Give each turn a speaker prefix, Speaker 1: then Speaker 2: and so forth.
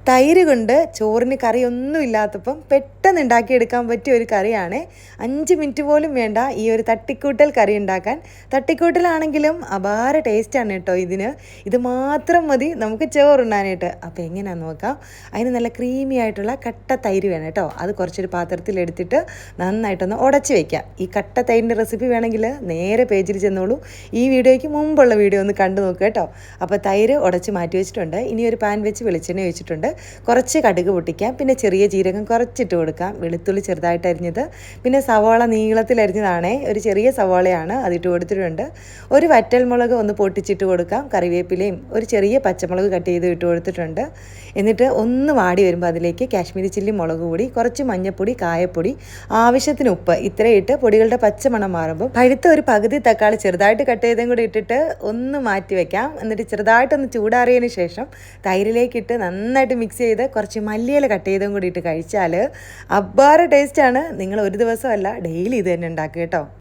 Speaker 1: തൈര് കൊണ്ട് ചോറിന് കറിയൊന്നും ഇല്ലാത്തപ്പം പെട്ടെന്ന് ഉണ്ടാക്കിയെടുക്കാൻ പറ്റിയ ഒരു കറിയാണ്. 5 മിനിറ്റ് പോലും വേണ്ട ഈ ഒരു തട്ടിക്കൂട്ടൽ കറി ഉണ്ടാക്കാൻ. തട്ടിക്കൂട്ടലാണെങ്കിലും അപാര ടേസ്റ്റാണ് കേട്ടോ ഇതിന്. ഇത് മാത്രം മതി നമുക്ക് ചോറുണ്ണാനായിട്ട്. അപ്പോൾ എങ്ങനെയാണെന്ന് നോക്കാം. അതിന് നല്ല ക്രീമി ആയിട്ടുള്ള കട്ട തൈര് വേണം കേട്ടോ. അത് കുറച്ചൊരു പാത്രത്തിലെടുത്തിട്ട് നന്നായിട്ടൊന്ന് ഉടച്ച് വയ്ക്കാം. ഈ കട്ട തൈരിൻ്റെ റെസിപ്പി വേണമെങ്കിൽ നേരെ പേജിൽ ചെന്നോളൂ. ഈ വീഡിയോയ്ക്ക് മുമ്പുള്ള വീഡിയോ ഒന്ന് കണ്ടു നോക്കുക കേട്ടോ. അപ്പോൾ തൈര് ഉടച്ച് മാറ്റി വെച്ചിട്ടുണ്ട്. ഇനി ഒരു പാൻ വെച്ച് വെളിച്ചെണ്ണ ഒഴിച്ചിട്ടുണ്ട്. കുറച്ച് കടുക് പൊട്ടിക്കാം, പിന്നെ ചെറിയ ജീരകം കുറച്ചിട്ട് കൊടുക്കാം, വെളുത്തുള്ളി ചെറുതായിട്ട് അരിഞ്ഞത്, പിന്നെ സവാള നീളത്തിൽ അരിഞ്ഞതാണേ, ഒരു ചെറിയ സവാളയാണ് അതിട്ട് കൊടുത്തിട്ടുണ്ട്. ഒരു വറ്റൽമുളക് ഒന്ന് പൊട്ടിച്ചിട്ട് കൊടുക്കാം, കറിവേപ്പിലയും ഒരു ചെറിയ പച്ചമുളക് കട്ട് ചെയ്ത് ഇട്ട് കൊടുത്തിട്ടുണ്ട്. എന്നിട്ട് ഒന്ന് വാടി വരുമ്പോൾ അതിലേക്ക് കാശ്മീരി ചില്ലി മുളക് പൊടി, കുറച്ച് മഞ്ഞൾപ്പൊടി, കായപ്പൊടി, ആവശ്യത്തിന് ഉപ്പ്, ഇത്രയിട്ട് പൊടികളുടെ പച്ചമണം മാറുമ്പോൾ പഴുത്ത ഒരു പകുതി തക്കാളി ചെറുതായിട്ട് കട്ട് ചെയ്തും കൂടി ഇട്ടിട്ട് ഒന്ന് മാറ്റി വയ്ക്കാം. എന്നിട്ട് ചെറുതായിട്ടൊന്ന് ചൂടാറിയതിന് ശേഷം തൈരിലേക്കിട്ട് നന്നായിട്ട് മിക്സ് ചെയ്ത് കുറച്ച് മല്ലിയില കട്ട് ചെയ്തും കൂടി ഇട്ട് കഴിച്ചാൽ അബ്ബാര ടേസ്റ്റാണ്. നിങ്ങൾ ഒരു ദിവസമല്ല ഡെയിലി ഇത് തന്നെ ഉണ്ടാക്കുക കേട്ടോ.